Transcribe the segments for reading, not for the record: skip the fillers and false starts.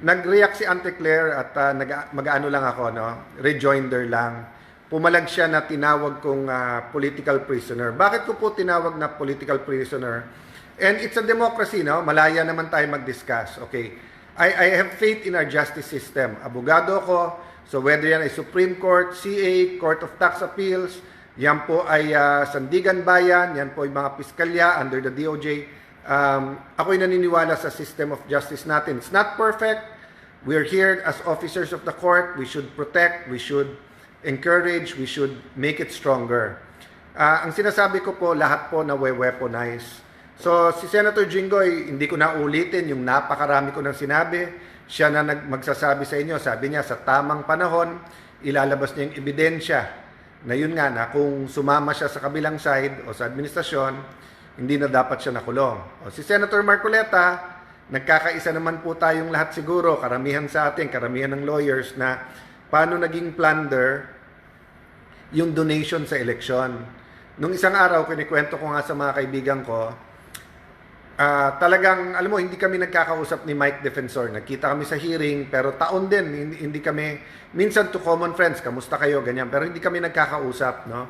Nag-react si Auntie Claire at mag-ano lang ako, no? Rejoinder lang. Pumalag siya na tinawag kong political prisoner. Bakit ko po tinawag na political prisoner? And it's a democracy, no? Malaya naman tayo mag-discuss. Okay. I have faith in our justice system. Abogado ko. So whether yan ay Supreme Court, CA, Court of Tax Appeals, yan po ay Sandigan Bayan, yan po ay mga piskalya under the DOJ. Ako'y naniniwala sa system of justice natin. It's not perfect. We're here as officers of the court. We should protect, we should encourage, we should make it stronger. Ang sinasabi ko po, lahat po na weaponize. So, si Senator Jinggoy, hindi ko na ulitin yung napakarami ko nang sinabi. Siya na magsasabi sa inyo, sabi niya, sa tamang panahon, ilalabas niya yung ebidensya na yun nga na kung sumama siya sa kabilang side o sa administrasyon, hindi na dapat siya nakulong. O si Senator Marcoleta, nagkakaisa naman po tayong lahat siguro, karamihan sa atin, karamihan ng lawyers, na paano naging plunder yung donation sa eleksyon. Nung isang araw, kinikwento ko nga sa mga kaibigan ko, talagang, alam mo, hindi kami nagkakausap ni Mike Defensor. Nagkita kami sa hearing, pero taon din, hindi kami, minsan to common friends, kamusta kayo, ganyan, pero hindi kami nagkakausap, no?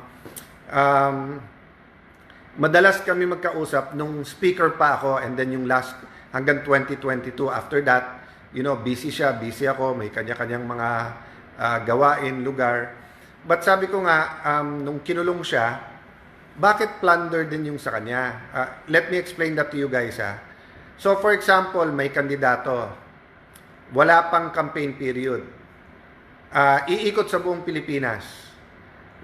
Madalas kami magkausap nung speaker pa ako, and then yung last, hanggang 2022. After that, you know, busy siya, busy ako, may kanya-kanyang mga gawain, lugar. But sabi ko nga, nung kinulong siya, bakit plunder din yung sa kanya? Let me explain that to you guys. So for example, may kandidato, wala pang campaign period. Iikot sa buong Pilipinas.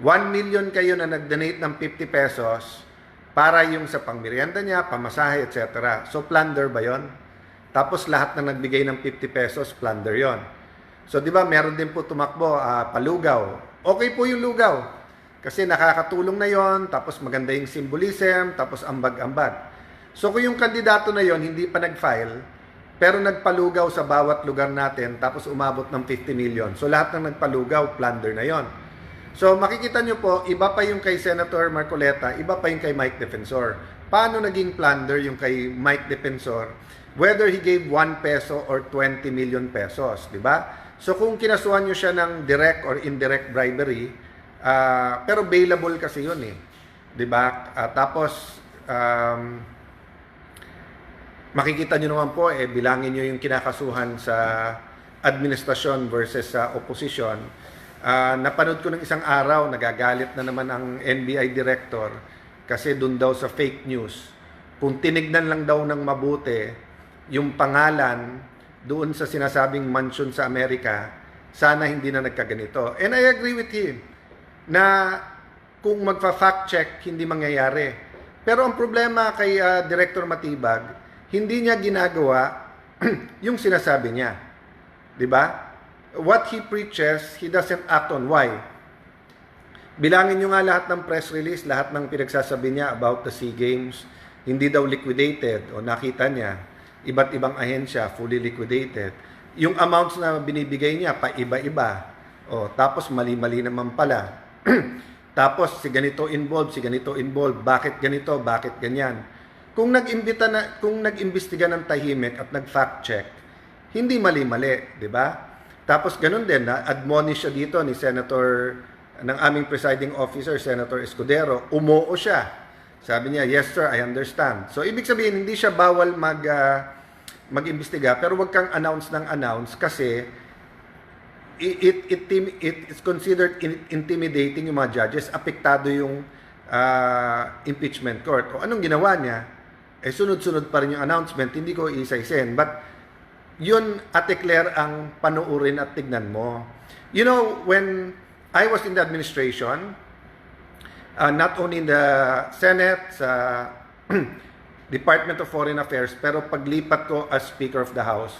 1 million kayo na nag-donate ng 50 pesos, para yung sa pangmerienda niya, pamasahe, etc. So, plunder ba yon? Tapos, lahat na nagbigay ng 50 pesos, plunder yon. So, di ba, meron din po tumakbo, palugaw. Okay po yung lugaw. Kasi nakakatulong na yon, tapos maganda yung symbolism, tapos ambag-ambag. So, kung yung kandidato na yon hindi pa nag-file, pero nagpalugaw sa bawat lugar natin, tapos umabot ng 50 million. So, lahat ng nagpalugaw, plunder na yon. So makikita nyo po, iba pa yung kay Senator Marcoleta, iba pa yung kay Mike Defensor. Paano naging plunder yung kay Mike Defensor? Whether he gave 1 peso or 20 million pesos, di ba? So kung kinasuhan nyo siya ng direct or indirect bribery, pero bailable kasi yun eh. Di ba? Tapos, makikita nyo naman po, bilangin nyo yung kinakasuhan sa administrasyon versus sa opposition. Napanood ko ng isang araw, nagagalit na naman ang NBI director kasi dun daw sa fake news. Kung tinignan lang daw ng mabuti yung pangalan doon sa sinasabing mansion sa Amerika, sana hindi na nagkaganito. And I agree with him na kung magfa-fact check, hindi mangyayari. Pero ang problema kay Director Matibag, hindi niya ginagawa yung sinasabi niya. 'Di ba? What he preaches, he doesn't act on. Why? Bilangin nyo nga lahat ng press release, lahat ng pinagsasabi niya about the SEA Games, hindi daw liquidated, o nakita niya, iba't ibang ahensya, fully liquidated. Yung amounts na binibigay niya, pa iba-iba. O, tapos mali-mali naman pala. Tapos si ganito involved, bakit ganito, bakit ganyan. Kung nag-imbestiga ng tahimik at nag-fact check, hindi mali-mali, di ba? Tapos ganun din, na-admonish siya dito ni Senator, ng aming presiding officer, Senator Escudero, umuo siya. Sabi niya, yes sir, I understand. So ibig sabihin, hindi siya bawal mag-imbestiga, pero wag kang announce kasi it's considered intimidating yung mga judges, apektado yung impeachment court. O anong ginawa niya? Sunod-sunod pa rin yung announcement, hindi ko isa-isin. But yun, Ate Claire, ang panuurin at tignan mo. You know, when I was in the administration, not only in the Senate, sa Department of Foreign Affairs, pero paglipat ko as Speaker of the House,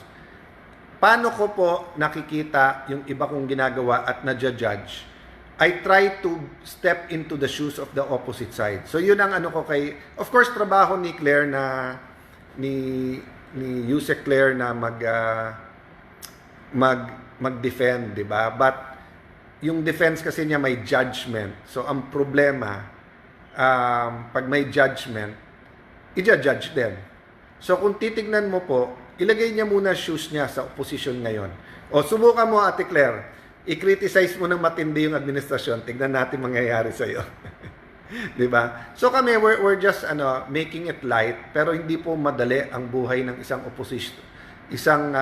paano ko po nakikita yung iba kong ginagawa at na-judge? I try to step into the shoes of the opposite side. So yun ang ano ko kay, of course, trabaho ni Claire na, ni Yusek Claire na mag-defend, di ba? But yung defense kasi niya may judgment. So ang problema, pag may judgment, i-judge din. So kung titignan mo po, ilagay niya muna shoes niya sa opposition ngayon. O subukan mo, Ate Claire, i-criticize mo ng matindi yung administrasyon, tignan natin mangyayari sa iyo. 'Di ba? So kami we're just making it light, pero hindi po madali ang buhay ng isang opposition, isang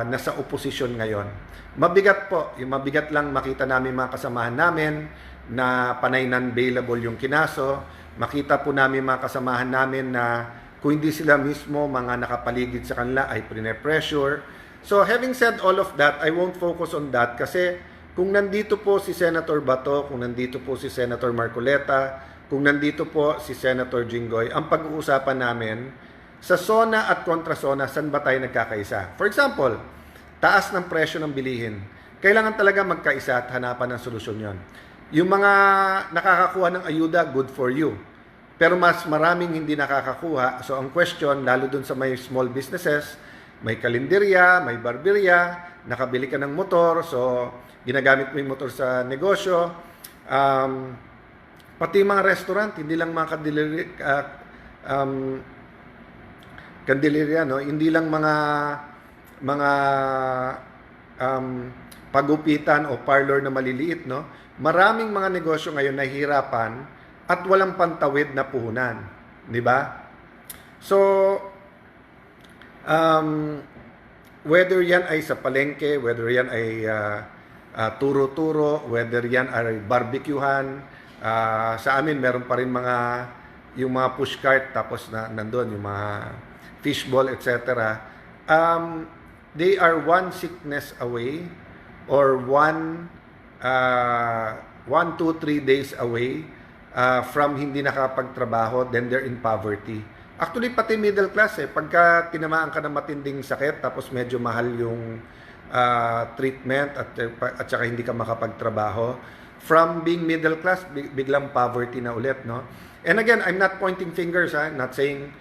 nasa opposition ngayon. Mabigat po, yung mabigat lang makita namin mga kasamahan namin na panay non-bailable yung kinaso. Makita po namin mga kasamahan namin na kung hindi sila mismo mga nakapaligid sa kanila ay pressure. So having said all of that, I won't focus on that kasi kung nandito po si Senator Bato, kung nandito po si Senator Marcoleta, kung nandito po si Senator Jinggoy, ang pag-uusapan namin sa SONA at kontra-SONA, saan ba tayo nagkakaisa? For example, taas ng presyo ng bilihin. Kailangan talaga magkaisa at hanapan ng solusyon yon. Yung mga nakakakuha ng ayuda, good for you. Pero mas maraming hindi nakakakuha. So ang question, lalo dun sa may small businesses, may kalenderya, may barberya, nakabili ka ng motor, so ginagamit mo yung motor sa negosyo. Pati yung mga restaurant, hindi lang mga kandilerya, no? Hindi lang mga pagupitan o parlor na maliliit, no? Maraming mga negosyo ngayon nahihirapan at walang pantawid na puhunan, di ba? So whether yan ay sa palengke, whether yan ay turo-turo, whether yan ay barbecuehan, sa amin meron pa rin yung mga pushcart, tapos nandun yung mga fishball, etc. They are one sickness away or 1, 2, 3 days away from hindi nakapagtrabaho, then they're in poverty. Actually, pati middle class pagka tinamaan ka ng matinding sakit, tapos medyo mahal yung treatment at saka hindi ka makapagtrabaho, from being middle class, biglang poverty na ulit, no? And again, I'm not pointing fingers, I'm not saying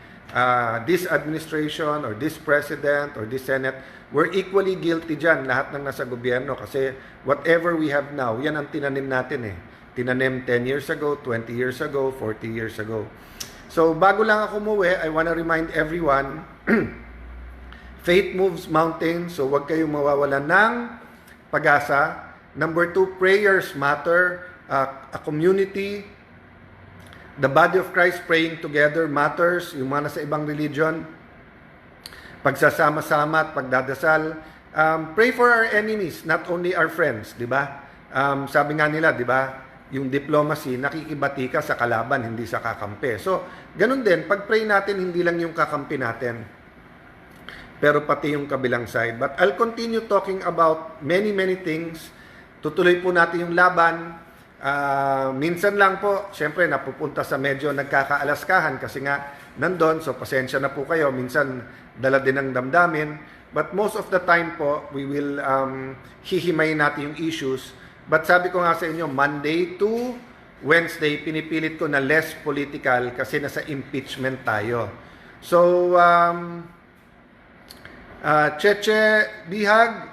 this administration or this president or this Senate, we're equally guilty dyan, lahat ng nasa gobyerno, kasi whatever we have now, yan ang tinanim natin Tinanim 10 years ago, 20 years ago, 40 years ago. So, bago lang ako umuwi, I want to remind everyone, faith moves mountains, so huwag kayong mawawalan ng pag-asa. Number 2, prayers matter. A community, the body of Christ praying together matters. Yung mga nasa ibang religion, pagsasama-sama at pagdadasal. Pray for our enemies, not only our friends, di ba? Sabi nga nila, di ba? Yung diplomacy, nakikibati ka sa kalaban, hindi sa kakampi. So, ganun din, pag-pray natin, hindi lang yung kakampi natin, pero pati yung kabilang side. But I'll continue talking about many things. Tutuloy po natin yung laban. Minsan lang po, syempre, napupunta sa medyo nagkakaalaskahan kasi nga nandun, so pasensya na po kayo. Minsan, dala din ang damdamin. But most of the time po, we will hihimayin natin yung issues. But sabi ko nga sa inyo, Monday to Wednesday, pinipilit ko na less political kasi nasa impeachment tayo. So, Cheche Bihag,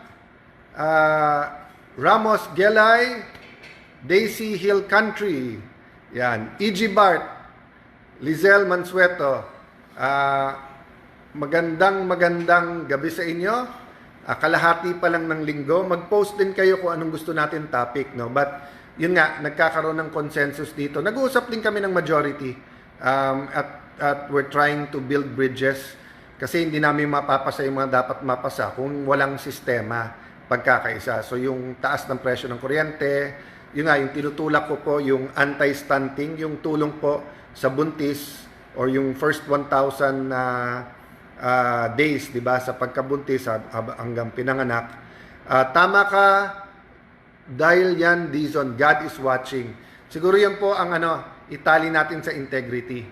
Ramos Gelay, Daisy Hill Country, yan, E.G. Bart, Lizelle Mansueto, magandang gabi sa inyo. Kalahati pa lang ng linggo, mag-post din kayo kung anong gusto natin topic, no? But yun nga, nagkakaroon ng consensus dito. Nag-uusap din kami ng majority at we're trying to build bridges kasi hindi namin mapapasa yung mga dapat mapasa kung walang sistema pagkakaisa. So yung taas ng presyo ng kuryente, yun nga, yung tinutulak ko po, yung anti-stunting, yung tulong po sa buntis or yung first 1,000 days, di ba, sa pagkabuntis hanggang pinanganak. Tama ka, dahil yan, Dizon, God is watching. Siguro yan po ang itali natin sa integrity.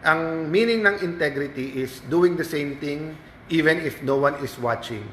Ang meaning ng integrity is doing the same thing even if no one is watching.